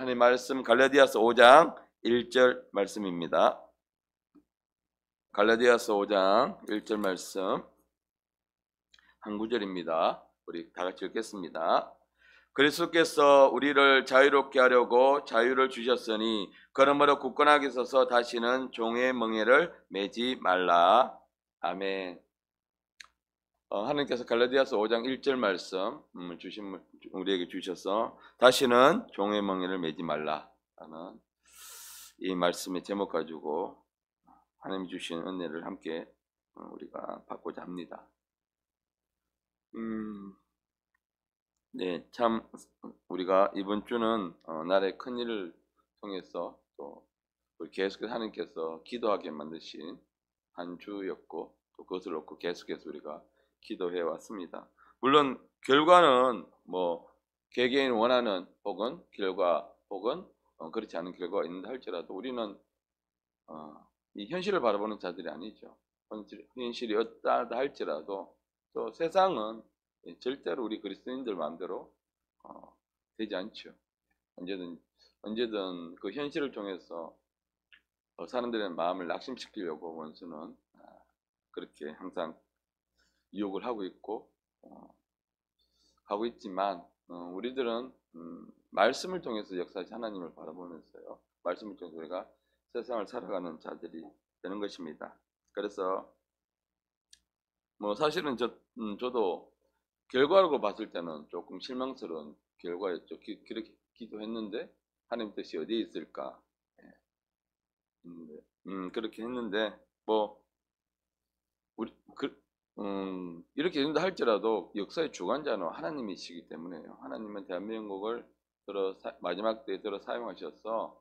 하나님 말씀 갈라디아서 5장 1절 말씀입니다. 갈라디아서 5장 1절 말씀 한 구절입니다. 우리 다 같이 읽겠습니다. 그리스도께서 우리를 자유롭게 하려고 자유를 주셨으니 그러므로 굳건하게 서서 다시는 종의 멍에를 매지 말라. 아멘. 하나님께서 갈라디아서 5장 1절 말씀 우리에게 주셔서 다시는 종의 멍에를 매지 말라 하는 이 말씀의 제목 가지고 하나님이 주신 은혜를 함께 우리가 받고자 합니다. 네, 참 우리가 이번 주는 나라의 큰 일을 통해서 또 계속해서 하나님께서 기도하게 만드신 한 주였고 또 그것을 놓고 계속해서 우리가 기도해 왔습니다. 물론 결과는 뭐 개개인 원하는 혹은 결과 혹은 그렇지 않은 결과가 있는다 할지라도 우리는 이 현실을 바라보는 자들이 아니죠. 현실이 어떠하다 할지라도 또 세상은 절대로 우리 그리스도인들 마음대로 되지 않죠. 언제든 그 현실을 통해서 사람들의 마음을 낙심시키려고 원수는 그렇게 항상 유혹을 하고 있고 하고 있지만 우리들은 말씀을 통해서 역사하신 하나님을 바라보면서요. 말씀을 통해서 우리가 세상을 살아가는 자들이 되는 것입니다. 그래서 뭐 사실은 저도 결과로 봤을 때는 조금 실망스러운 결과였죠. 그렇게 기도했는데 하나님 뜻이 어디에 있을까? 그렇게 했는데 뭐 우리 이렇게 된다 할지라도 역사의 주관자는 하나님이시기 때문에요. 하나님은 대한민국을 마지막 때에 들어 사용하셔서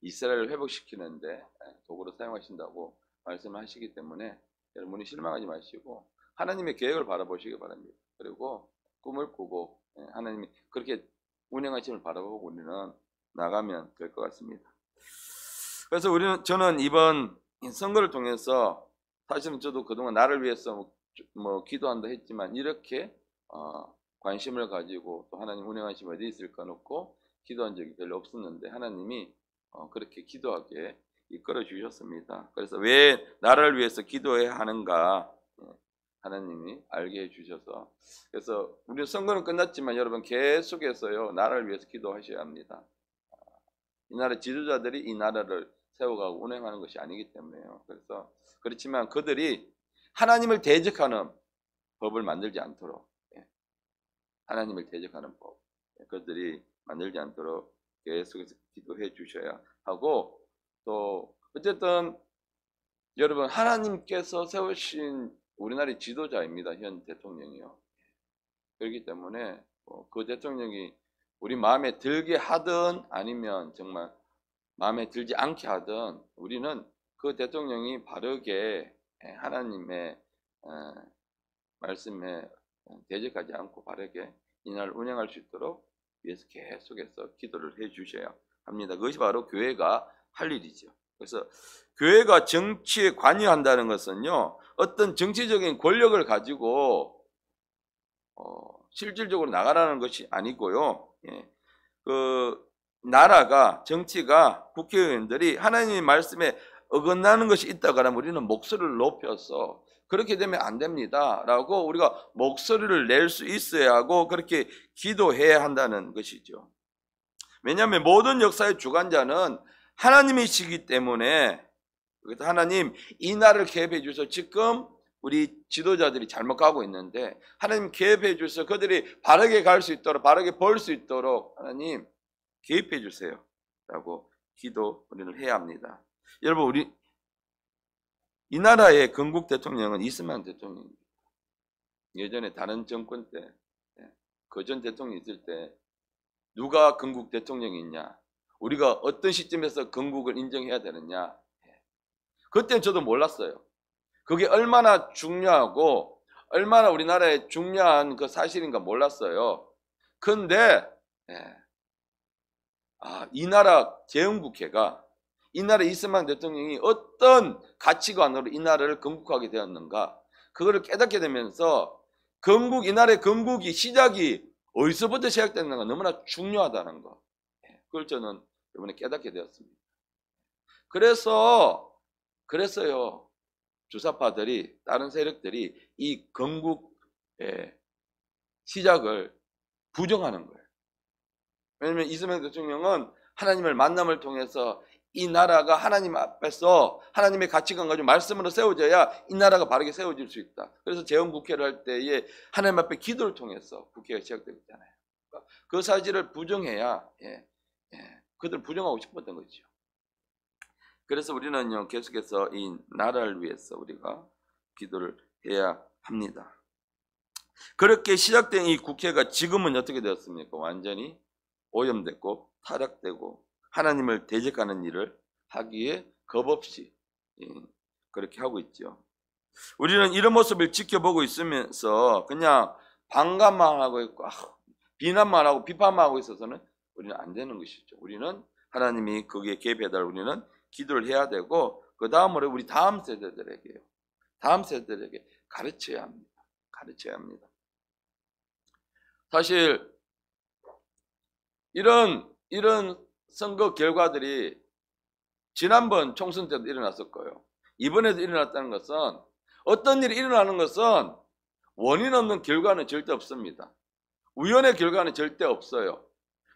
이스라엘을 회복시키는데 도구로 사용하신다고 말씀하시기 때문에 여러분이 실망하지 마시고 하나님의 계획을 바라보시기 바랍니다. 그리고 꿈을 꾸고 하나님이 그렇게 운영하심을 바라보고 우리는 나가면 될 것 같습니다. 그래서 저는 이번 선거를 통해서 사실은 저도 그동안 나를 위해서 뭐 기도한다 했지만 이렇게 관심을 가지고 또 하나님 운영하심이 어디 있을까 놓고 기도한 적이 별로 없었는데 하나님이 그렇게 기도하게 이끌어 주셨습니다. 그래서 왜 나를 위해서 기도해야 하는가 하나님이 알게 해주셔서 그래서 우리 선거는 끝났지만 여러분 계속해서요 나라를 위해서 기도하셔야 합니다. 이 나라 지도자들이 이 나라를 세워가고 운행하는 것이 아니기 때문에요. 그래서 그렇지만 그들이 하나님을 대적하는 법을 만들지 않도록 하나님을 대적하는 법 그들이 만들지 않도록 계속해서 기도해 주셔야 하고 또 어쨌든 여러분 하나님께서 세우신 우리나라의 지도자입니다. 현 대통령이요. 그렇기 때문에 그 대통령이 우리 마음에 들게 하든 아니면 정말 마음에 들지 않게 하든 우리는 그 대통령이 바르게 하나님의 말씀에 대적하지 않고 바르게 이 나라를 운영할 수 있도록 위해서 계속해서 기도를 해 주셔야 합니다. 그것이 바로 교회가 할 일이죠. 그래서 교회가 정치에 관여한다는 것은요 어떤 정치적인 권력을 가지고 실질적으로 나가라는 것이 아니고요. 그 나라가 정치가 국회의원들이 하나님의 말씀에 어긋나는 것이 있다고 하면 우리는 목소리를 높여서 그렇게 되면 안 됩니다 라고 우리가 목소리를 낼 수 있어야 하고 그렇게 기도해야 한다는 것이죠. 왜냐하면 모든 역사의 주관자는 하나님이시기 때문에 그래서 하나님 이 나라를 개입해 주셔서 지금 우리 지도자들이 잘못 가고 있는데 하나님 개입해 주셔서 그들이 바르게 갈 수 있도록 바르게 볼 수 있도록 하나님 개입해 주세요 라고 기도 우리는 해야 합니다. 여러분 우리 이 나라의 건국 대통령은 이스만 대통령입니다. 예전에 다른 정권 때 그전 대통령이 있을 때 누가 건국 대통령이 있냐 우리가 어떤 시점에서 건국을 인정해야 되느냐 그때는 저도 몰랐어요. 그게 얼마나 중요하고 얼마나 우리나라에 중요한 그 사실인가 몰랐어요. 그런데 이 나라 재헌국회가 이 나라 이스만 대통령이 어떤 가치관으로 이 나라를 건국하게 되었는가 그거를 깨닫게 되면서 이 나라의 건국이 시작이 어디서부터 시작됐는가 너무나 중요하다는 거 그걸 저는 이번에 깨닫게 되었습니다. 그래서요, 주사파들이, 다른 세력들이 이 건국의 시작을 부정하는 거예요. 왜냐하면 이재명 대통령은 하나님을 만남을 통해서 이 나라가 하나님 앞에서 하나님의 가치관 가지고 말씀으로 세워져야 이 나라가 바르게 세워질 수 있다. 그래서 재헌국회를 할 때에 하나님 앞에 기도를 통해서 국회가 시작되잖아요. 그 사실을 부정해야 그들 부정하고 싶었던 거죠. 그래서 우리는요, 계속해서 이 나라를 위해서 우리가 기도를 해야 합니다. 그렇게 시작된 이 국회가 지금은 어떻게 되었습니까? 완전히 오염됐고 타락되고 하나님을 대적하는 일을 하기에 겁없이 그렇게 하고 있죠. 우리는 이런 모습을 지켜보고 있으면서 그냥 반감만 하고 있고 비난만 하고 비판만 하고 있어서는 우리는 안 되는 것이죠. 우리는 하나님이 거기에 개입해달 우리는 기도를 해야 되고 그 다음으로 우리 다음 세대들에게 가르쳐야 합니다. 사실 이런 선거 결과들이 지난번 총선 때도 일어났을 거예요. 이번에도 일어났다는 것은 어떤 일이 일어나는 것은 원인 없는 결과는 절대 없습니다. 우연의 결과는 절대 없어요.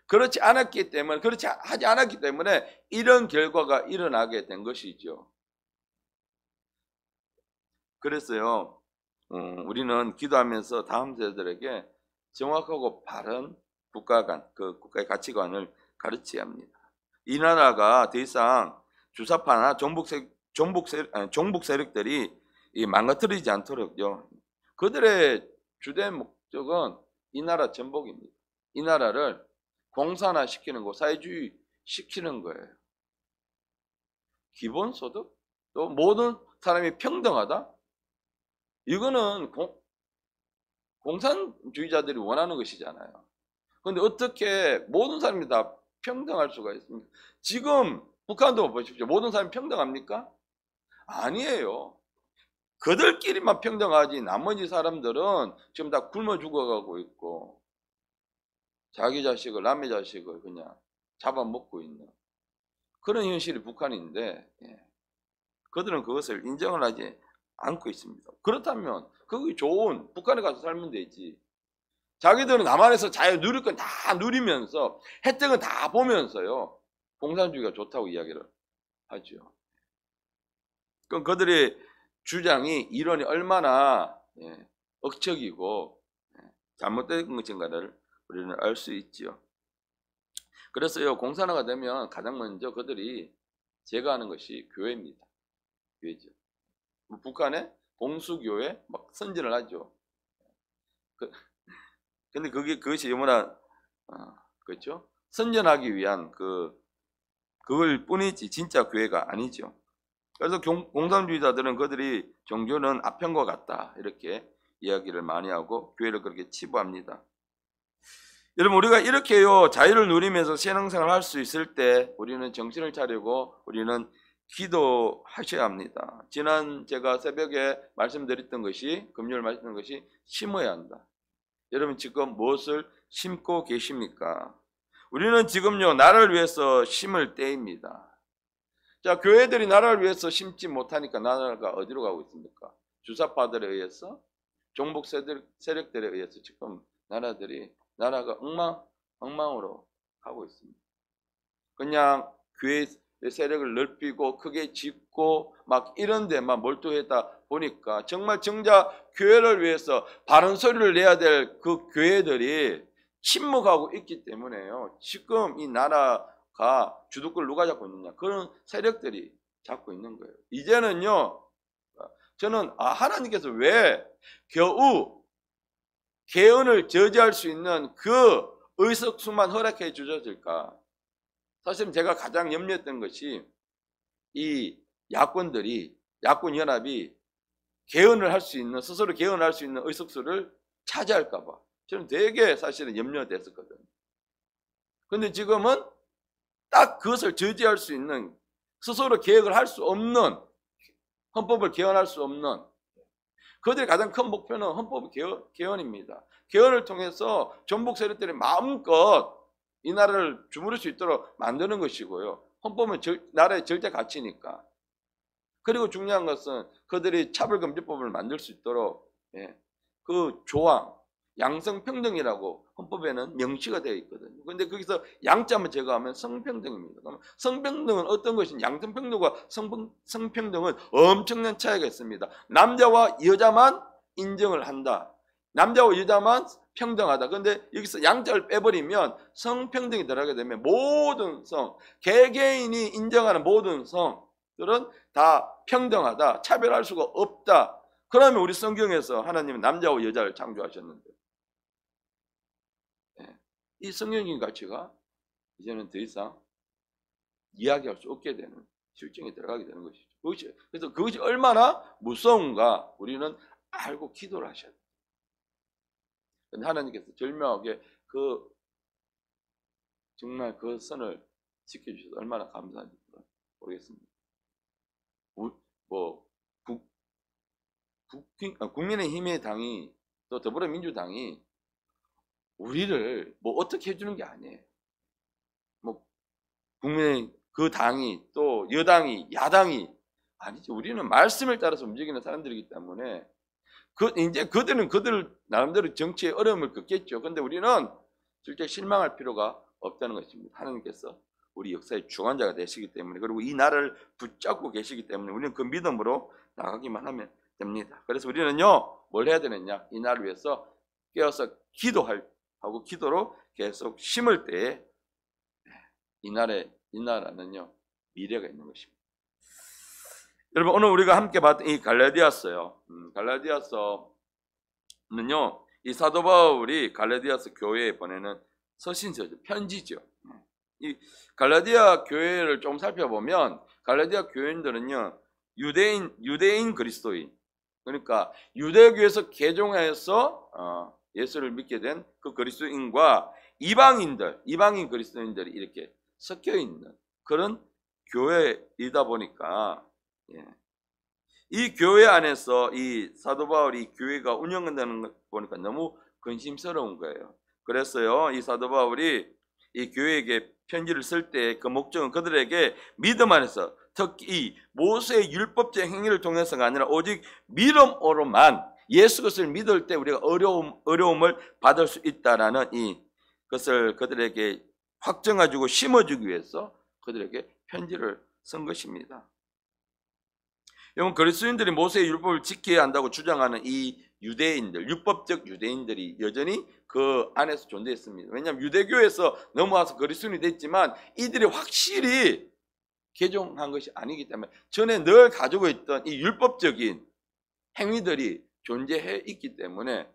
그렇지 하지 않았기 때문에 이런 결과가 일어나게 된 것이죠. 그래서요, 우리는 기도하면서 다음 세대들에게 정확하고 바른 국가의 가치관을 가르쳐야 합니다. 이 나라가 더 이상 주사파나 종북 세력들이 망가뜨리지 않도록요. 그들의 주된 목적은 이 나라 전복입니다. 이 나라를 공산화시키는 거, 사회주의 시키는 거예요. 기본소득? 또 모든 사람이 평등하다? 이거는 공산주의자들이 원하는 것이잖아요. 그런데 어떻게 모든 사람이 다 평등할 수가 있습니까? 지금 북한도 보십시오. 모든 사람이 평등합니까? 아니에요. 그들끼리만 평등하지 나머지 사람들은 지금 다 굶어 죽어가고 있고 자기 자식을 남의 자식을 그냥 잡아먹고 있는 그런 현실이 북한인데 그들은 그것을 인정을 하지 않고 있습니다. 그렇다면 그게 좋은 북한에 가서 살면 되지. 자기들은 남한에서 자유 누릴 건 다 누리면서 혜택은 다 보면서요. 공산주의가 좋다고 이야기를 하죠. 그럼 그들의 주장이 이론이 얼마나 억척이고 잘못된 것인가를 우리는 알 수 있지요. 그래서요, 공산화가 되면 가장 먼저 그들이 제거하는 것이 교회입니다. 교회죠. 북한의 봉수교회 막 선전을 하죠. 근데 그것이 얼마나 그렇죠? 선전하기 위한 그걸 뿐이지 진짜 교회가 아니죠. 그래서 공산주의자들은 그들이 종교는 아편과 같다 이렇게 이야기를 많이 하고 교회를 그렇게 치부합니다. 여러분 우리가 이렇게요 자유를 누리면서 신앙생활을 할 수 있을 때 우리는 정신을 차리고 우리는 기도하셔야 합니다. 지난 제가 새벽에 말씀드렸던 것이 금요일 말씀드린 것이 심어야 한다. 여러분 지금 무엇을 심고 계십니까? 우리는 지금요 나라를 위해서 심을 때입니다. 자, 교회들이 나라를 위해서 심지 못하니까 나라가 어디로 가고 있습니까? 주사파들에 의해서 종북 세력들에 의해서 지금 나라가 엉망으로 가고 있습니다. 그냥 교회 세력을 넓히고 크게 짓고 막 이런 데만 몰두했다 보니까 정말 정작 교회를 위해서 바른 소리를 내야 될 그 교회들이 침묵하고 있기 때문에요. 지금 이 나라가 주도권을 누가 잡고 있느냐? 그런 세력들이 잡고 있는 거예요. 이제는요, 저는 하나님께서 왜 겨우 개헌을 저지할 수 있는 그 의석수만 허락해 주셨을까? 사실은 제가 가장 염려했던 것이 이 야권연합이 개헌을 할 수 있는, 스스로 개헌을 할 수 있는 의석수를 차지할까 봐. 저는 되게 사실은 염려됐었거든요. 근데 지금은 딱 그것을 저지할 수 있는, 스스로 개혁을 할 수 없는, 헌법을 개헌할 수 없는, 그들의 가장 큰 목표는 헌법 개헌입니다. 개헌을 통해서 전북 세력들이 마음껏 이 나라를 주무를 수 있도록 만드는 것이고요. 헌법은 나라의 절대 가치니까. 그리고 중요한 것은 그들이 차별금지법을 만들 수 있도록 그 조항, 양성평등이라고 헌법에는 명시가 되어 있거든요. 그런데 거기서 양자만 제거하면 성평등입니다. 그럼 성평등은 어떤 것인지, 양성평등과 성평등은 엄청난 차이가 있습니다. 남자와 여자만 인정을 한다. 남자와 여자만 평등하다. 그런데 여기서 양자를 빼버리면 성평등이 들어가게 되면 모든 성, 개개인이 인정하는 모든 성들은 다 평등하다. 차별할 수가 없다. 그러면 우리 성경에서 하나님은 남자와 여자를 창조하셨는데 이 성경적인 가치가 이제는 더 이상 이야기할 수 없게 되는 실정에 들어가게 되는 것이죠. 그래서 그것이 얼마나 무서운가 우리는 알고 기도를 하셔야 돼요. 하나님께서 절묘하게 정말 그 선을 지켜주셔서 얼마나 감사한지 모르겠습니다. 국민의힘의 당이 또 더불어민주당이 우리를 뭐 어떻게 해주는 게 아니에요. 뭐 국민의 그 당이 또 여당이 야당이 아니죠. 우리는 말씀을 따라서 움직이는 사람들이기 때문에 이제 그들은 그들 나름대로 정치의 어려움을 겪겠죠. 그런데 우리는 절대 실망할 필요가 없다는 것입니다. 하나님께서 우리 역사의 주관자가 되시기 때문에, 그리고 이 나라를 붙잡고 계시기 때문에 우리는 그 믿음으로 나가기만 하면 됩니다. 그래서 우리는요, 뭘 해야 되느냐? 이 나라를 위해서 깨어서 하고 기도로 계속 심을 때에 이 나라는요, 미래가 있는 것입니다. 여러분, 오늘 우리가 함께 봤던 이 갈라디아서요. 갈라디아서는요, 이 사도 바울이 갈라디아서 교회에 보내는 서신서죠. 편지죠. 이 갈라디아 교회를 좀 살펴보면 갈라디아 교인들은요, 유대인 그리스도인, 그러니까 유대교에서 개종해서 예수를 믿게 된 그 그리스도인과 이방인 그리스도인들이 이렇게 섞여 있는 그런 교회이다 보니까 이 교회 안에서 이 사도 바울이 교회가 운영된다는 걸 보니까 너무 근심스러운 거예요. 그래서요, 이 사도 바울이 이 교회에게 편지를 쓸 때 그 목적은 그들에게 믿음 안에서, 특히 모세의 율법적 행위를 통해서가 아니라 오직 믿음으로만 예수 그리스도를 믿을 때 우리가 어려움을 받을 수 있다라는 것을 그들에게 확정해주고 심어주기 위해서 그들에게 편지를 쓴 것입니다. 여러분, 그리스도인들이 모세의 율법을 지켜야 한다고 주장하는 이 유대인들, 율법적 유대인들이 여전히 그 안에서 존재했습니다. 왜냐하면 유대교에서 넘어와서 그리스도인이 됐지만 이들이 확실히 개종한 것이 아니기 때문에 전에 늘 가지고 있던 이 율법적인 행위들이 존재해 있기 때문에,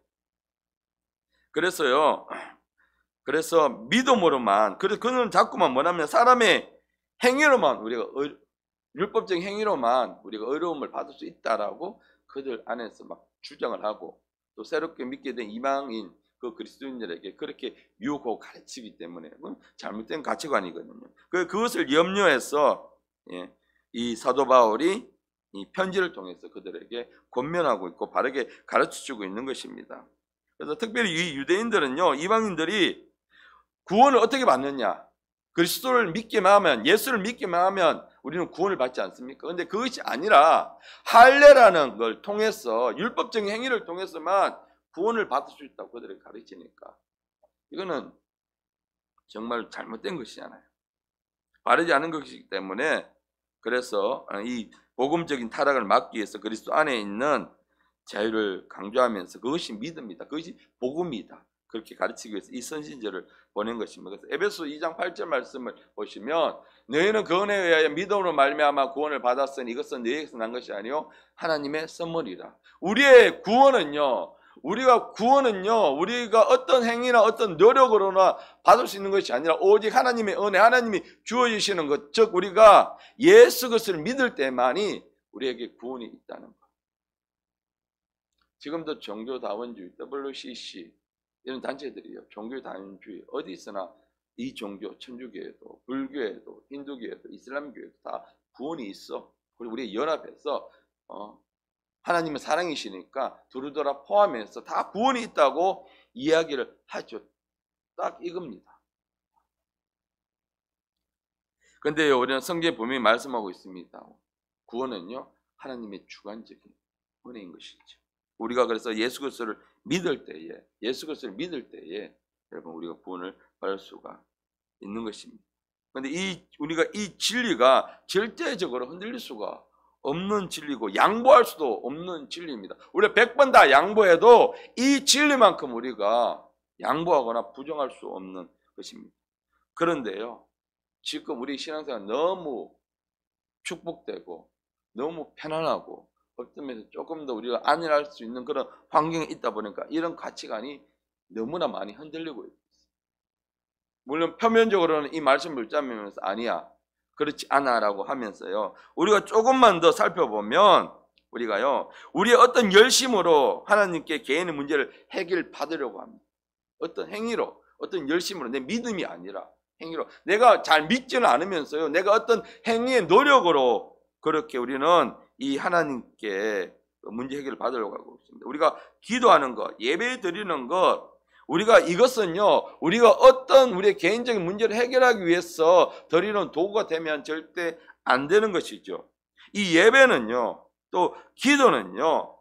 그래서 믿음으로만, 그래서 그는 자꾸만 뭐냐면 사람의 행위로만 율법적인 행위로만 우리가 어려움을 받을 수 있다라고 그들 안에서 막 주장을 하고, 또 새롭게 믿게 된 이방인 그 그리스도인들에게 그렇게 유혹하고 가르치기 때문에 그건 잘못된 가치관이거든요. 그것을 염려해서 이 사도 바울이 이 편지를 통해서 그들에게 권면하고 있고 바르게 가르쳐주고 있는 것입니다. 그래서 특별히 이 유대인들은요, 이방인들이 구원을 어떻게 받느냐? 그리스도를 믿기만 하면, 예수를 믿기만 하면 우리는 구원을 받지 않습니까? 그런데 그것이 아니라 할례라는 걸 통해서, 율법적인 행위를 통해서만 구원을 받을 수 있다고 그들에게 가르치니까 이거는 정말 잘못된 것이잖아요. 바르지 않은 것이기 때문에, 그래서 이 복음적인 타락을 막기 위해서 그리스도 안에 있는 자유를 강조하면서 그것이 믿음이다, 그것이 복음이다, 그렇게 가르치기 위해서 이 선신제를 보낸 것입니다. 그래서 에베소 2장 8절 말씀을 보시면, 너희는 그 은혜에 의하여 믿음으로 말미암아 구원을 받았으니 이것은 너희에게서 난 것이 아니요 하나님의 선물이라. 우리의 구원은요, 우리가 어떤 행위나 어떤 노력으로나 받을 수 있는 것이 아니라 오직 하나님의 은혜, 하나님이 주어주시는 것, 즉 우리가 예수 그리스도를 믿을 때만이 우리에게 구원이 있다는 것. 지금도 종교다원주의, WCC 이런 단체들이요, 종교다원주의 어디 있으나 이 종교, 천주교에도, 불교에도, 힌두교에도, 이슬람교에도 다 구원이 있어. 그리고 우리 연합해서 하나님은 사랑이시니까 두루두라 포함해서 다 구원이 있다고 이야기를 하죠. 딱 이겁니다. 근데 우리는 성경에 분명히 말씀하고 있습니다. 구원은요, 하나님의 주관적인 은혜인 것이죠. 우리가 그래서 예수 그리스도를 믿을 때에 여러분 우리가 구원을 받을 수가 있는 것입니다. 그런데 우리가 이 진리가 절대적으로 흔들릴 수가 없는 진리고 양보할 수도 없는 진리입니다. 우리가 100번 다 양보해도 이 진리만큼 우리가 양보하거나 부정할 수 없는 것입니다. 그런데요, 지금 우리 신앙생활 너무 축복되고 너무 편안하고 어떤 면에서 조금 더 우리가 안일할 수 있는 그런 환경에 있다 보니까 이런 가치관이 너무나 많이 흔들리고 있어요. 물론 표면적으로는 이 말씀을 붙잡으면서 아니야, 그렇지 않아라고 하면서요, 우리가 조금만 더 살펴보면 우리가요, 우리의 어떤 열심으로 하나님께 개인의 문제를 해결받으려고 합니다. 어떤 행위로, 어떤 열심으로, 내 믿음이 아니라 행위로, 내가 잘 믿지는 않으면서요, 내가 어떤 행위의 노력으로 그렇게 우리는 이 하나님께 문제 해결을 받으려고 하고 있습니다. 우리가 기도하는 것, 예배 드리는 것, 우리가 이것은요, 우리가 어떤 우리의 개인적인 문제를 해결하기 위해서 드리는 도구가 되면 절대 안 되는 것이죠. 이 예배는요, 또 기도는요,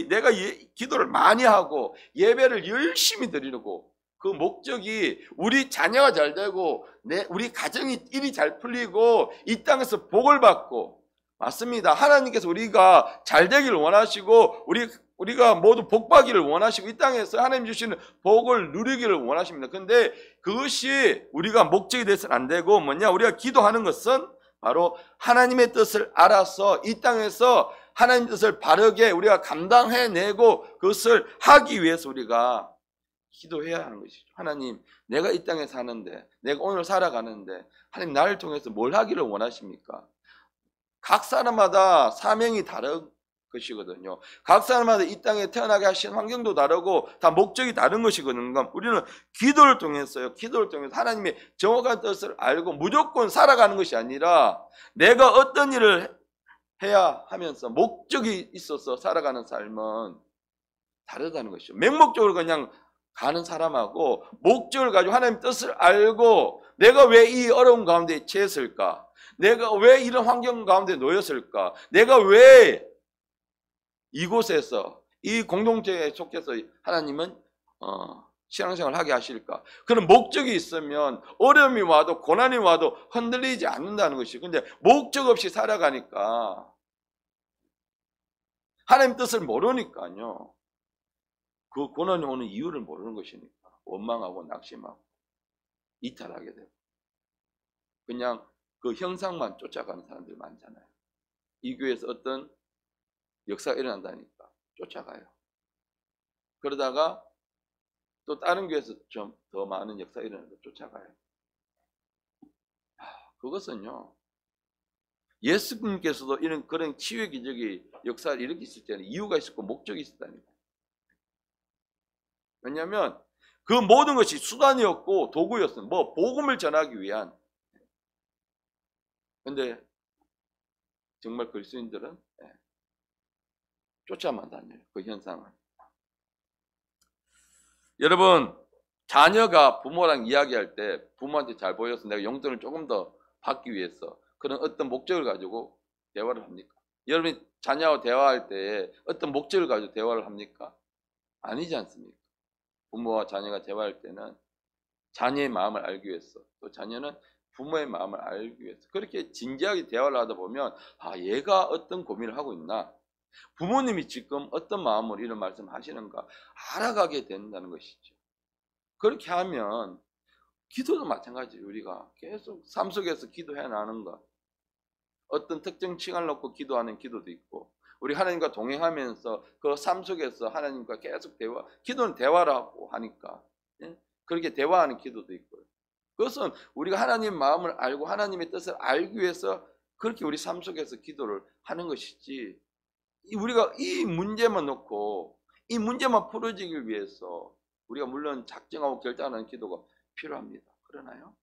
내가 기도를 많이 하고 예배를 열심히 드리고 그 목적이 우리 자녀가 잘 되고 우리 가정이 일이 잘 풀리고 이 땅에서 복을 받고, 맞습니다. 하나님께서 우리가 잘 되기를 원하시고 우리가 모두 복받기를 원하시고 이 땅에서 하나님 주시는 복을 누리기를 원하십니다. 그런데 그것이 우리가 목적이 돼서는 안 되고 우리가 기도하는 것은 바로 하나님의 뜻을 알아서 이 땅에서 하나님 뜻을 바르게 우리가 감당해내고 그것을 하기 위해서 우리가 기도해야 하는 것이죠. 하나님, 내가 이 땅에 사는데, 내가 오늘 살아가는데 하나님 나를 통해서 뭘 하기를 원하십니까? 각 사람마다 사명이 다른 것이거든요. 각 사람마다 이 땅에 태어나게 하신 환경도 다르고 다 목적이 다른 것이거든요. 우리는 기도를 통해서 하나님의 정확한 뜻을 알고 무조건 살아가는 것이 아니라 내가 어떤 일을 해야 하면서 목적이 있어서 살아가는 삶은 다르다는 것이죠. 맹목적으로 그냥 가는 사람하고 목적을 가지고 하나님 뜻을 알고 내가 왜 이 어려운 가운데 처했을까? 내가 왜 이런 환경 가운데 놓였을까? 내가 왜 이곳에서 이 공동체에 속해서 하나님은 신앙생활을 하게 하실까? 그런 목적이 있으면 어려움이 와도 고난이 와도 흔들리지 않는다는 것이. 근데 목적 없이 살아가니까 하나님 뜻을 모르니까요, 그 고난이 오는 이유를 모르는 것이니까 원망하고 낙심하고 이탈하게 되고 그냥 그 형상만 쫓아가는 사람들 많잖아요. 이 교회에서 어떤 역사가 일어난다니까 쫓아가요. 그러다가 또 다른 교회에서 좀 더 많은 역사가 일어나서 쫓아가요. 그것은요, 예수님께서도 그런 치유의 기적이 역사를 일으키실 때는 이유가 있었고 목적이 있었다니까. 왜냐하면 그 모든 것이 수단이었고 도구였어요. 복음을 전하기 위한. 근데 정말 그리스도인들은 쫓아만 다녀요. 그 현상을. 여러분, 자녀가 부모랑 이야기할 때 부모한테 잘 보여서 내가 용돈을 조금 더 받기 위해서 그런 어떤 목적을 가지고 대화를 합니까? 여러분이 자녀와 대화할 때 어떤 목적을 가지고 대화를 합니까? 아니지 않습니까? 부모와 자녀가 대화할 때는 자녀의 마음을 알기 위해서, 또 자녀는 부모의 마음을 알기 위해서 그렇게 진지하게 대화를 하다 보면 얘가 어떤 고민을 하고 있나, 부모님이 지금 어떤 마음으로 이런 말씀을 하시는가 알아가게 된다는 것이죠. 그렇게 하면 기도도 마찬가지예요. 우리가 계속 삶 속에서 기도해 나가는 것, 어떤 특정 층을 놓고 기도하는 기도도 있고, 우리 하나님과 동행하면서 그 삶 속에서 하나님과 계속 기도는 대화라고 하니까 그렇게 대화하는 기도도 있고요. 그것은 우리가 하나님 마음을 알고 하나님의 뜻을 알기 위해서 그렇게 우리 삶 속에서 기도를 하는 것이지, 우리가 이 문제만 놓고 이 문제만 풀어지기 위해서 우리가 물론 작정하고 결단하는 기도가 필요합니다. 그러나요?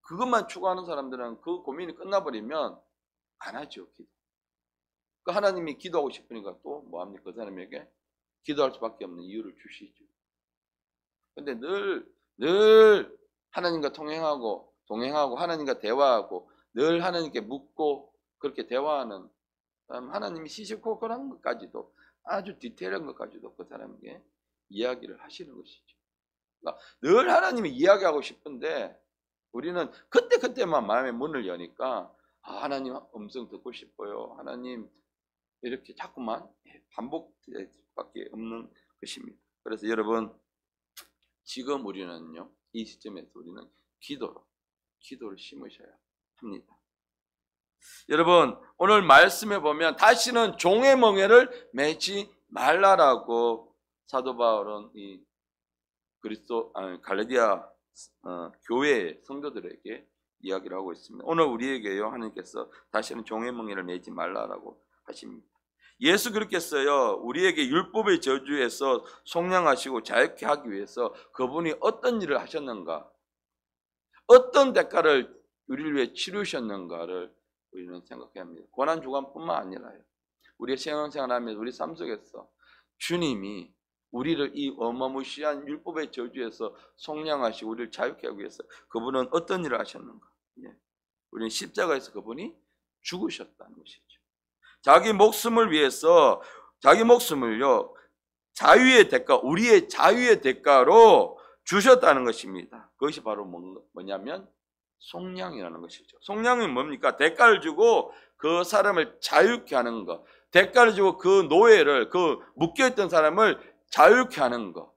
그것만 추구하는 사람들은 그 고민이 끝나버리면 안 하죠, 기도. 그 하나님이 기도하고 싶으니까 또 뭐합니까? 그 사람에게 기도할 수밖에 없는 이유를 주시죠. 근데 늘 하나님과 동행하고 하나님과 대화하고 늘 하나님께 묻고 그렇게 대화하는 하나님이 시시콜콜한 것까지도 아주 디테일한 것까지도 그 사람에게 이야기를 하시는 것이죠. 그러니까 늘 하나님이 이야기하고 싶은데 우리는 그때그때만 마음의 문을 여니까 하나님 음성 듣고 싶어요. 하나님 이렇게 자꾸만 반복될 수밖에 없는 것입니다. 그래서 여러분 지금 우리는요 이 시점에서 우리는 기도를 심으셔야 합니다. 여러분 오늘 말씀에 보면 다시는 종의 멍에를 매지 말라라고 사도 바울은 이 갈라디아 교회의 성도들에게 이야기를 하고 있습니다. 오늘 우리에게요 하나님께서 다시는 종의 멍에를 매지 말라라고 하십니다. 예수 그렇겠어요. 우리에게 율법의 저주에서 속량하시고 자유케 하기 위해서 그분이 어떤 일을 하셨는가, 어떤 대가를 우리를 위해 치르셨는가를 우리는 생각해야 합니다. 고난주간뿐만 아니라요. 우리의 신앙생활하면서 우리 삶 속에서 주님이 우리를 이 어마무시한 율법의 저주에서 속량하시고 우리를 자유케 하기 위해서 그분은 어떤 일을 하셨는가? 우리는 십자가에서 그분이 죽으셨다는 것이죠. 자기 목숨을 위해서 자기 목숨을요 자유의 대가, 우리의 자유의 대가로 주셨다는 것입니다. 그것이 바로 뭐냐면 속량이라는 것이죠. 속량은 뭡니까? 대가를 주고 그 사람을 자유케 하는 것, 대가를 주고 그 노예를, 그 묶여있던 사람을 자유케 하는 것,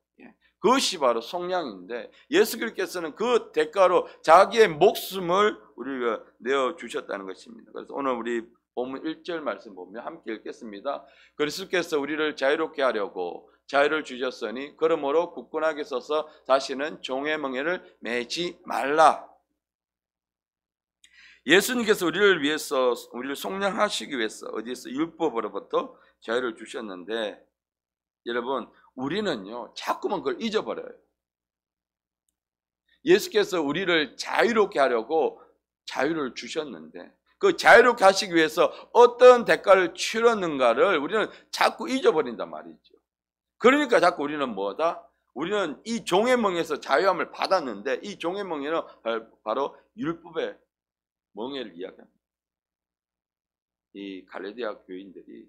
그것이 바로 속량인데 예수 그리스도께서는 그 대가로 자기의 목숨을 우리가 내어주셨다는 것입니다. 그래서 오늘 우리 본문 1절 말씀 보면 함께 읽겠습니다. 그리스도께서 우리를 자유롭게 하려고 자유를 주셨으니 그러므로 굳건하게 서서 다시는 종의 멍에를 매지 말라. 예수님께서 우리를 위해서 우리를 속량하시기 위해서 어디에서 율법으로부터 자유를 주셨는데 여러분 우리는요 자꾸만 그걸 잊어버려요. 예수께서 우리를 자유롭게 하려고 자유를 주셨는데 그 자유롭게 하시기 위해서 어떤 대가를 치렀는가를 우리는 자꾸 잊어버린단 말이죠. 그러니까 자꾸 우리는 뭐다? 우리는 이 종의 멍에서 자유함을 받았는데 이 종의 멍에는 바로 율법의 멍에를 이야기합니다. 이 갈라디아 교인들이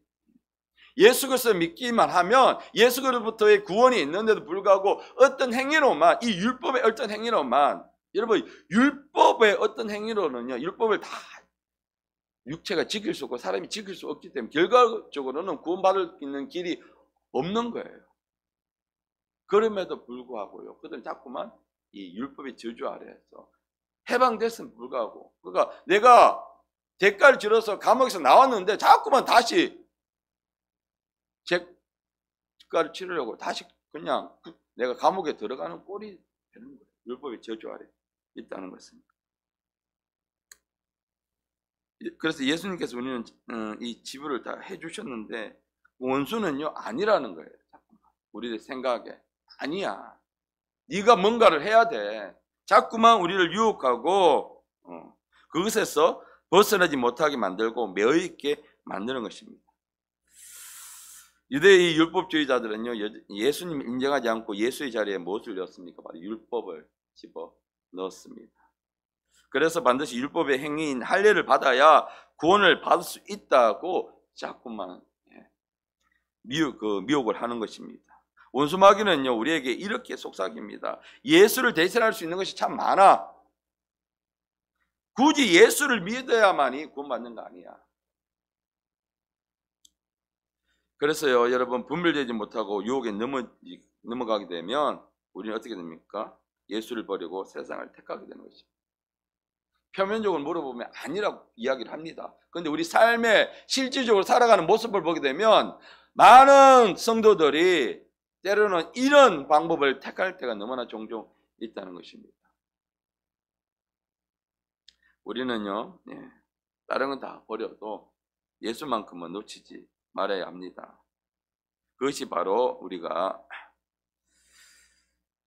예수 그리스도를 믿기만 하면 예수 그리스도로부터의 구원이 있는데도 불구하고 어떤 행위로만 이 율법의 어떤 행위로만 여러분 율법의 어떤 행위로는요 율법을 다 육체가 지킬 수 없고 사람이 지킬 수 없기 때문에 결과적으로는 구원받을 수 있는 길이 없는 거예요. 그럼에도 불구하고요 그들은 자꾸만 이 율법의 저주 아래에서 해방됐음에도 불구하고 그러니까 내가 대가를 치러서 감옥에서 나왔는데 자꾸만 다시 대가를 치르려고 다시 그냥 내가 감옥에 들어가는 꼴이 되는 거예요. 율법의 저주 아래 있다는 것입니다. 그래서 예수님께서 우리는 이 지불을 다 해주셨는데 원수는요 아니라는 거예요. 우리들 생각에 아니야. 네가 뭔가를 해야 돼. 자꾸만 우리를 유혹하고 그것에서 벗어나지 못하게 만들고 매어있게 만드는 것입니다. 유대의 율법주의자들은요 예수님을 인정하지 않고 예수의 자리에 무엇을 넣었습니까? 바로 율법을 집어 넣었습니다. 그래서 반드시 율법의 행위인 할례를 받아야 구원을 받을 수 있다고 자꾸만 미혹을 하는 것입니다. 원수 마귀는요 우리에게 이렇게 속삭입니다. 예수를 대신할 수 있는 것이 참 많아. 굳이 예수를 믿어야만이 구원받는 거 아니야. 그래서요 여러분 분별되지 못하고 유혹에 넘어가게 되면 우리는 어떻게 됩니까? 예수를 버리고 세상을 택하게 되는 것입니다. 표면적으로 물어보면 아니라고 이야기를 합니다. 그런데 우리 삶에 실질적으로 살아가는 모습을 보게 되면 많은 성도들이 때로는 이런 방법을 택할 때가 너무나 종종 있다는 것입니다. 우리는요 다른 건 다 버려도 예수만큼은 놓치지 말아야 합니다. 그것이 바로 우리가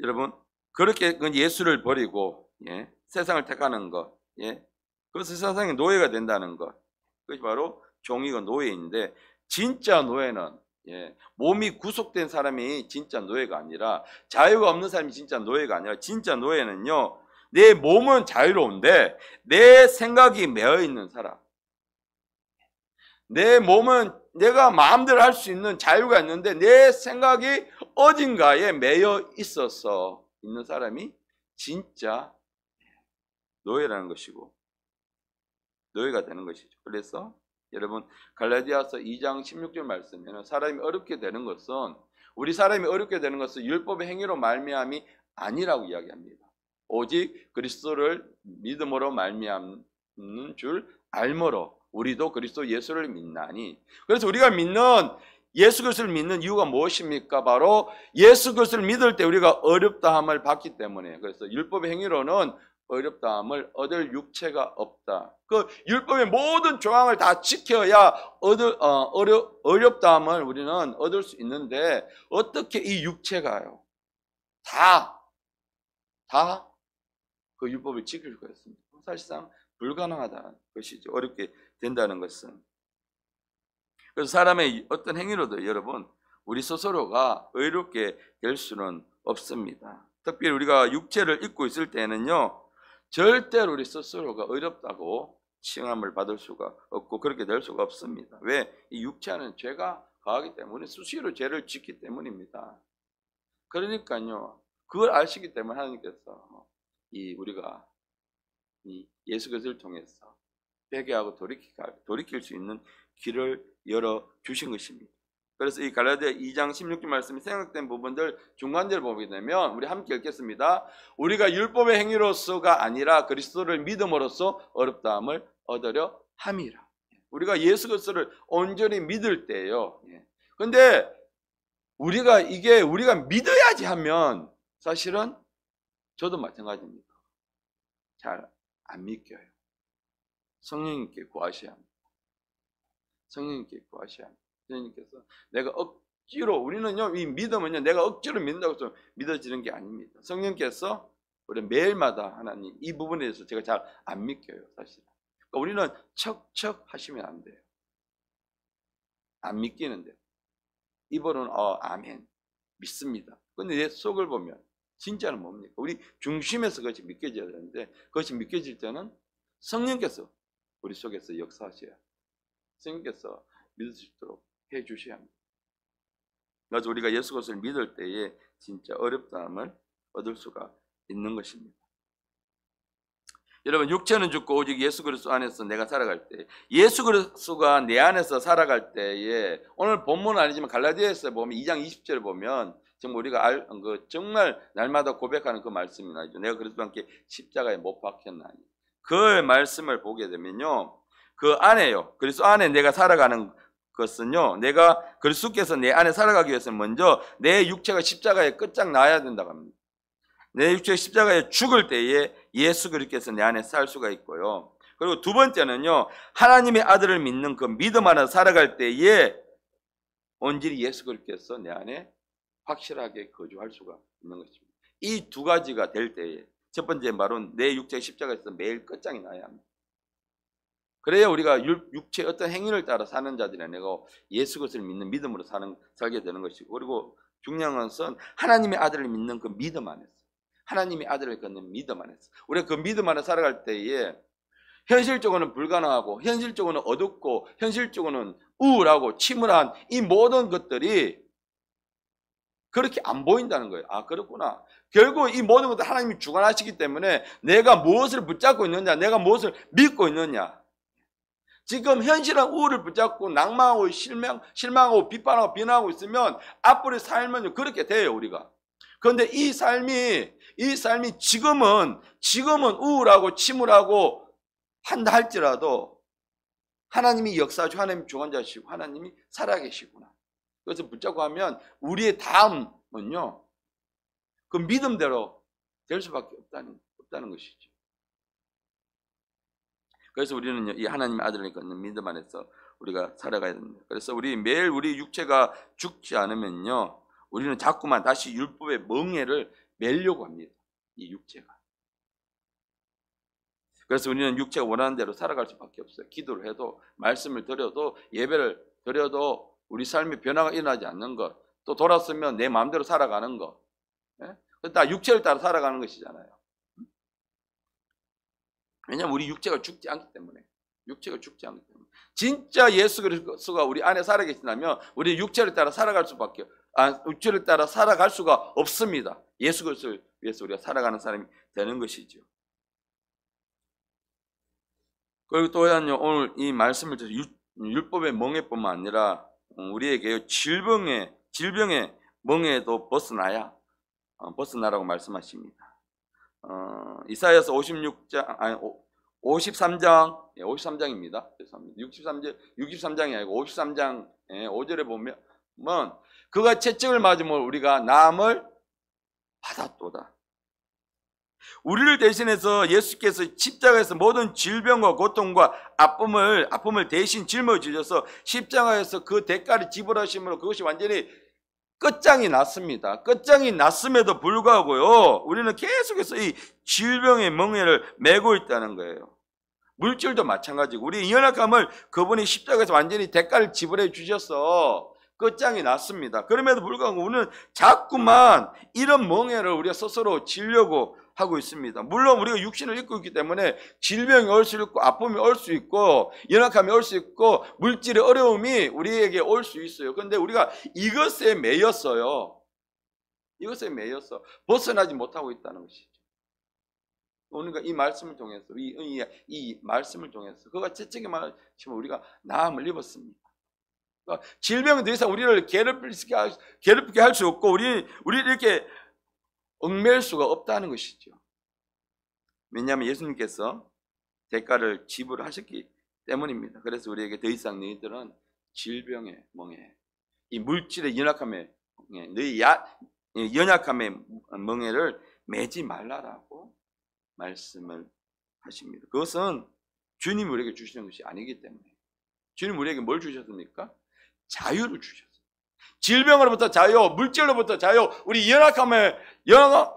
여러분 그렇게 예수를 버리고 세상을 택하는 것, 그것은 세상의 노예가 된다는 것, 그것이 바로 종이고 노예인데 진짜 노예는 몸이 구속된 사람이 진짜 노예가 아니라 자유가 없는 사람이 진짜 노예가 아니라 진짜 노예는요 내 몸은 자유로운데 내 생각이 매여 있는 사람, 내 몸은 내가 마음대로 할 수 있는 자유가 있는데 내 생각이 어딘가에 매여 있어서 있는 사람이 진짜 노예라는 것이고 노예가 되는 것이죠. 그래서 여러분 갈라디아서 2장 16절 말씀에는 사람이 어렵게 되는 것은 우리 사람이 어렵게 되는 것은 율법의 행위로 말미암이 아니라고 이야기합니다. 오직 그리스도를 믿음으로 말미암는 줄 알므로 우리도 그리스도 예수를 믿나니. 그래서 우리가 믿는 예수 그리스도를 믿는 이유가 무엇입니까? 바로 예수 그리스도를 믿을 때 우리가 어렵다함을 받기 때문에. 그래서 율법의 행위로는 어렵다함을 얻을 육체가 없다. 그 율법의 모든 조항을 다 지켜야 어렵다함을 우리는 얻을 수 있는데 어떻게 이 육체가요? 다 그 율법을 지킬 수가 있습니다. 사실상 불가능하다는 것이죠. 어렵게 된다는 것은. 그래서 사람의 어떤 행위로도 여러분 우리 스스로가 의롭게 될 수는 없습니다. 특별히 우리가 육체를 입고 있을 때는요 절대로 우리 스스로가 의롭다고 칭함을 받을 수가 없고 그렇게 될 수가 없습니다. 왜? 이 육체는 죄가 가하기 때문에 수시로 죄를 짓기 때문입니다. 그러니까요 그걸 아시기 때문에 하나님께서 우리가 예수 그리스도를 통해서 회개하고 돌이킬 수 있는 길을 열어 주신 것입니다. 그래서 이 갈라디아 2장 16절 말씀이 생각된 부분들 중간절을 보게 되면 우리 함께 읽겠습니다. 우리가 율법의 행위로서가 아니라 그리스도를 믿음으로써 어렵다함을 얻으려 함이라. 우리가 예수 그리스도를 온전히 믿을 때예요. 그런데 우리가 믿어야지 하면 사실은 저도 마찬가지입니다. 잘 안 믿겨요. 성령님께 구하셔야 합니다. 성령님께 구하셔야 합니다. 성령님께서 내가 억지로 우리는요 이 믿음은요 내가 억지로 믿는다고 해서 믿어지는 게 아닙니다. 성령께서 우리 매일마다 하나님 이 부분에 대해서 제가 잘 안 믿겨요 사실. 그러니까 우리는 척척 하시면 안 돼요. 안 믿기는데 입으로는 아멘 믿습니다. 근데 내 속을 보면 진짜는 뭡니까? 우리 중심에서 그것이 믿겨져야 되는데 그것이 믿겨질 때는 성령께서 우리 속에서 역사하셔야 성령께서 믿을 수 있도록 해주셔야 합니다. 그래서 우리가 예수 그리스도를 믿을 때에 진짜 어렵다함을 얻을 수가 있는 것입니다. 여러분 육체는 죽고 오직 예수 그리스도 안에서 내가 살아갈 때 예수 그리스도가 내 안에서 살아갈 때에 오늘 본문은 아니지만 갈라디아서 보면 2장 20절을 보면 정말 우리가 정말 날마다 고백하는 그 말씀이 나죠. 내가 그리스도와 함께 십자가에 못 박혔나니 그 말씀을 보게 되면요 그 안에요 그리스도 안에 내가 살아가는 것은요 내가 그리스도께서 내 안에 살아가기 위해서는 먼저 내 육체가 십자가에 끝장나야 된다고 합니다. 내 육체가 십자가에 죽을 때에 예수 그리스도께서 내 안에 살 수가 있고요. 그리고 두 번째는요 하나님의 아들을 믿는 그 믿음 안에 살아갈 때에 온전히 예수 그리스도께서 내 안에 확실하게 거주할 수가 있는 것입니다. 이 두 가지가 될 때에 첫 번째 바로 내 육체의 십자가에서 매일 끝장이 나야 합니다. 그래야 우리가 육체의 어떤 행위를 따라 사는 자들이 아니고 예수 그리스도를 믿는 믿음으로 살게 되는 것이고 그리고 중요한 것은 하나님의 아들을 믿는 그 믿음 안에서 하나님의 아들을 갖는 믿음 안에서 우리가 그 믿음 안에 살아갈 때에 현실적으로는 불가능하고 현실적으로는 어둡고 현실적으로는 우울하고 침울한 이 모든 것들이 그렇게 안 보인다는 거예요. 아 그렇구나. 결국 이 모든 것들 하나님이 주관하시기 때문에 내가 무엇을 붙잡고 있느냐 내가 무엇을 믿고 있느냐 지금 현실은 우울을 붙잡고 낭망하고 실망하고 비판하고 비난하고 있으면 앞으로의 삶은 그렇게 돼요 우리가. 그런데 이 삶이 지금은 우울하고 침울하고 한다 할지라도 하나님이 역사하시고 하나님이 주관자시고 하나님이 살아계시구나. 그것을 붙잡고 하면 우리의 다음은요 그 믿음대로 될 수밖에 없다는 것이죠. 그래서 우리는 이 하나님의 아들을 갖는 믿음 안에서 우리가 살아가야 됩니다. 그래서 매일 우리 육체가 죽지 않으면요 우리는 자꾸만 다시 율법의 멍에를 매려고 합니다. 이 육체가. 그래서 우리는 육체가 원하는 대로 살아갈 수밖에 없어요. 기도를 해도 말씀을 드려도 예배를 드려도 우리 삶에 변화가 일어나지 않는 것, 또 돌았으면 내 마음대로 살아가는 것, 다 육체를 따라 살아가는 것이잖아요. 왜냐하면 우리 육체가 죽지 않기 때문에. 진짜 예수 그리스도가 우리 안에 살아계신다면 우리 육체를 따라 살아갈 수밖에, 육체를 따라 살아갈 수가 없습니다. 예수 그리스도를 위해서 우리가 살아가는 사람이 되는 것이죠. 그리고 또한요, 오늘 이 말씀을 통해서 율법의 멍에뿐만 아니라 우리에게 질병의 멍에도 벗어나라고 말씀하십니다. 이사야서 53장입니다. 63장이 아니고 53장 5절에 보면 그가 채찍을 맞으면 우리가 나음을 받았도다. 우리를 대신해서 예수께서 십자가에서 모든 질병과 고통과 아픔을 대신 짊어지셔서 십자가에서 그 대가를 지불하심으로 그것이 완전히 끝장이 났습니다. 끝장이 났음에도 불구하고요, 우리는 계속해서 이 질병의 멍에를 메고 있다는 거예요. 물질도 마찬가지고 우리 연약함을 그분이 십자가에서 완전히 대가를 지불해 주셔서 끝장이 났습니다. 그럼에도 불구하고 우리는 자꾸만 이런 멍에를 우리가 스스로 지려고 하고 있습니다. 물론 우리가 육신을 입고 있기 때문에 질병이 올 수 있고 아픔이 올 수 있고 연약함이 올 수 있고 물질의 어려움이 우리에게 올 수 있어요. 그런데 우리가 이것에 매였어요. 벗어나지 못하고 있다는 것이죠. 그러니까 이 말씀을 통해서 이 말씀을 통해서 그가 채찍에 맞으면 우리가 나음을 입었습니다. 그러니까 질병은 더 이상 우리를 괴롭게 할 수 없고 우리 이렇게 얽매일 수가 없다는 것이죠. 왜냐하면 예수님께서 대가를 지불하셨기 때문입니다. 그래서 우리에게 더 이상 너희들은 질병의 멍에, 이 물질의 연약함의 멍에, 너희 연약함의 멍에를 매지 말라라고 말씀을 하십니다. 그것은 주님이 우리에게 주시는 것이 아니기 때문에. 주님 우리에게 뭘 주셨습니까? 자유를 주셨어요. 질병으로부터 자유, 물질로부터 자유, 우리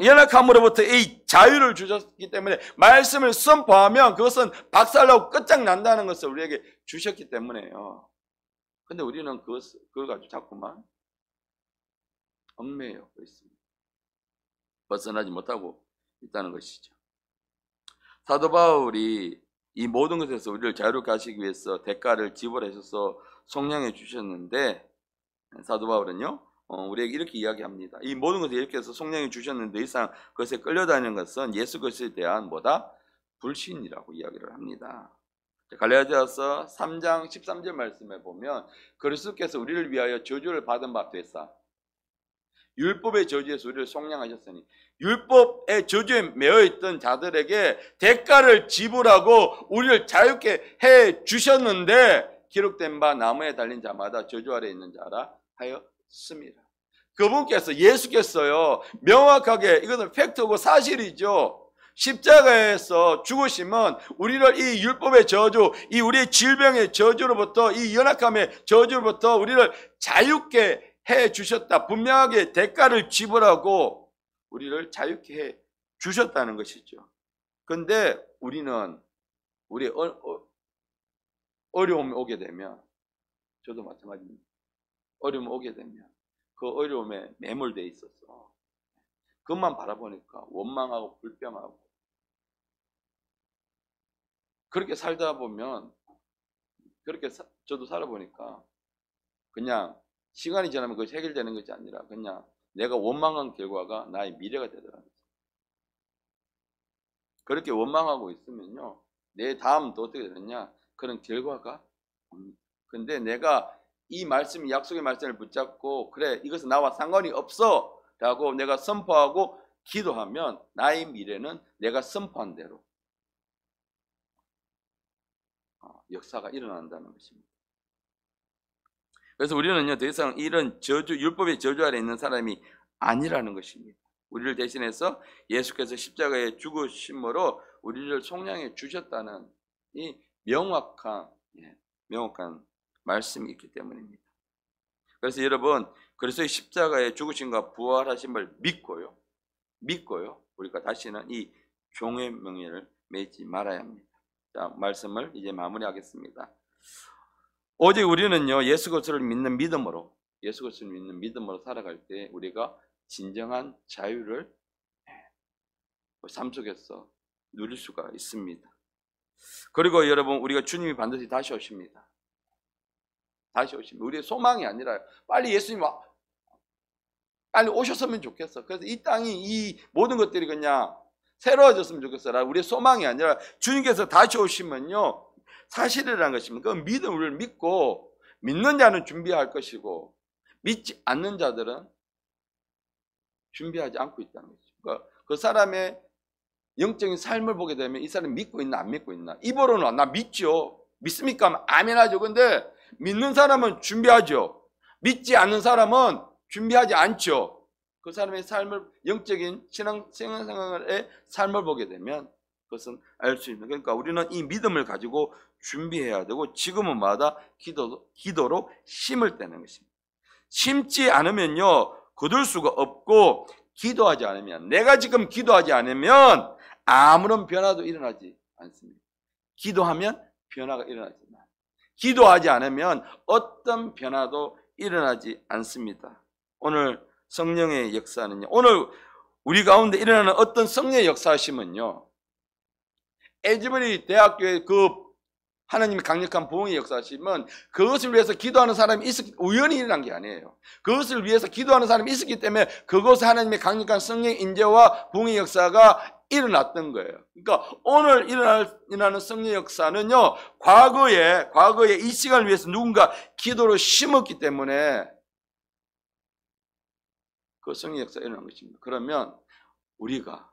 연약함으로부터 이 자유를 주셨기 때문에 말씀을 선포하면 그것은 박살나고 끝장난다는 것을 우리에게 주셨기 때문에요. 근데 우리는 그걸 가지고 자꾸만 얽매여 있습니다. 벗어나지 못하고 있다는 것이죠. 사도 바울이 이 모든 것에서 우리를 자유롭게 하시기 위해서 대가를 지불하셔서 속량해 주셨는데, 사도 바울은요, 우리에게 이렇게 이야기합니다. 이 모든 것을 이렇게 해서 속량해 주셨는데 이상 그것에 끌려다니는 것은 예수 그리스도에 대한 불신이라고 이야기를 합니다. 갈라디아서 3장 13절 말씀에 보면 그리스도께서 우리를 위하여 저주를 받은 바 되사 율법의 저주에서 우리를 속량하셨으니, 율법의 저주에 매여있던 자들에게 대가를 지불하고 우리를 자유케 해 주셨는데 기록된 바 나무에 달린 자마다 저주 아래 있는 자라 하였습니다. 그분께서, 예수께서요, 명확하게, 이것은 팩트고 사실이죠. 십자가에서 죽으심은 우리를 이 율법의 저주, 이 우리의 질병의 저주로부터, 이 연약함의 저주로부터 우리를 자유케 해 주셨다. 분명하게 대가를 지불하고 우리를 자유케 해 주셨다는 것이죠. 그런데 우리는 우리 어려움이 오게 되면, 저도 마찬가지입니다. 어려움이 오게 되면 그 어려움에 매몰되어 있어서 그것만 바라보니까 원망하고 불평하고, 그렇게 살다 보면, 저도 살아보니까 그냥 시간이 지나면 그것이 해결되는 것이 아니라 그냥 내가 원망한 결과가 나의 미래가 되더라고요. 그렇게 원망하고 있으면요, 내 다음 또 어떻게 되느냐, 그런 결과가 옵니다. 근데 내가 이 말씀, 약속의 말씀을 붙잡고, 그래, 이것은 나와 상관이 없어 라고 내가 선포하고 기도하면 나의 미래는 내가 선포한 대로 역사가 일어난다는 것입니다. 그래서 우리는요, 더 이상 이런 율법의 저주 아래 있는 사람이 아니라는 것입니다. 우리를 대신해서 예수께서 십자가에 죽으심으로 우리를 속량해 주셨다는 이 명확한 말씀이 있기 때문입니다. 그래서 여러분, 그리스도의 십자가에 죽으심과 부활하심을 믿고요, 우리가 다시는 이 종의 명예를 매지 말아야 합니다. 자, 말씀을 이제 마무리하겠습니다. 오직 우리는요, 예수 그리스도를 믿는 믿음으로 살아갈 때 우리가 진정한 자유를 삶 속에서 누릴 수가 있습니다. 그리고 여러분, 우리가 주님이 반드시 다시 오십니다. 다시 오십니다. 우리의 소망이 아니라 빨리 예수님 빨리 오셨으면 좋겠어. 그래서 이 땅이 이 모든 것들이 그냥 새로워졌으면 좋겠어. 우리의 소망이 아니라 주님께서 다시 오시면요, 사실이라는 것입니다. 그 믿음을 믿고 믿는 자는 준비할 것이고 믿지 않는 자들은 준비하지 않고 있다는 거죠. 그러니까 그 사람의 영적인 삶을 보게 되면 이 사람이 믿고 있나 안 믿고 있나. 입으로는 나 믿죠. 믿습니까? 하면 아멘 하죠. 근데 믿는 사람은 준비하죠. 믿지 않는 사람은 준비하지 않죠. 그 사람의 삶을, 영적인 신앙생활의 삶을 보게 되면 그것은 알 수 있는. 그러니까 우리는 이 믿음을 가지고 준비해야 되고 지금은 마다 기도로 심을 때는 것입니다. 심지 않으면요, 거둘 수가 없고, 기도하지 않으면, 내가 지금 기도하지 않으면 아무런 변화도 일어나지 않습니다. 기도하면 변화가 일어나지만 기도하지 않으면 어떤 변화도 일어나지 않습니다. 오늘 성령의 역사는요, 오늘 우리 가운데 일어나는 어떤 성령의 역사하심은요, 에즈버리 대학교의 그 하나님의 강력한 부흥의 역사하심은 그것을 위해서 기도하는 사람이 우연히 일어난 게 아니에요. 그것을 위해서 기도하는 사람이 있었기 때문에 그것에 하나님의 강력한 성령의 인재와 부흥의 역사가 일어났던 거예요. 그러니까 오늘 일어나는 성령의 역사는요, 과거에 이 시간을 위해서 누군가 기도로 심었기 때문에 그 성령의 역사가 일어난 것입니다. 그러면 우리가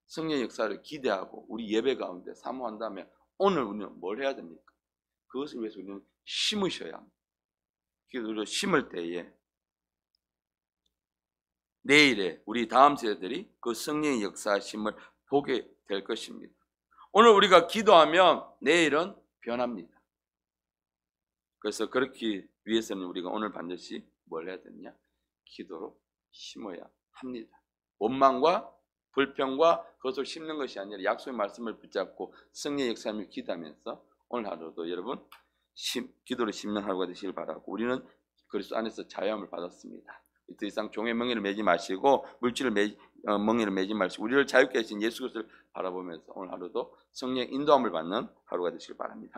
성령의 역사를 기대하고 우리 예배 가운데 사모한다면 오늘 우리는 뭘 해야 됩니까? 그것을 위해서 우리는 심으셔야 합니다. 기도로 심을 때에 내일에 우리 다음 세대들이 그 성령의 역사심을 보게 될 것입니다. 오늘 우리가 기도하면 내일은 변합니다. 그래서 그렇기 위해서는 우리가 오늘 반드시 뭘 해야 되느냐? 기도로 심어야 합니다. 원망과 불평과 그것을 심는 것이 아니라 약속의 말씀을 붙잡고 성령의 역사를 기도하면서 오늘 하루도 여러분 기도를 심는 하루가 되시길 바라고, 우리는 그리스도 안에서 자유함을 받았습니다. 더 이상 종의 멍에를 매지 마시고 물질을 멍에를 매지 마시고 우리를 자유케 하신 예수 그리스도를 바라보면서 오늘 하루도 성령의 인도함을 받는 하루가 되시길 바랍니다.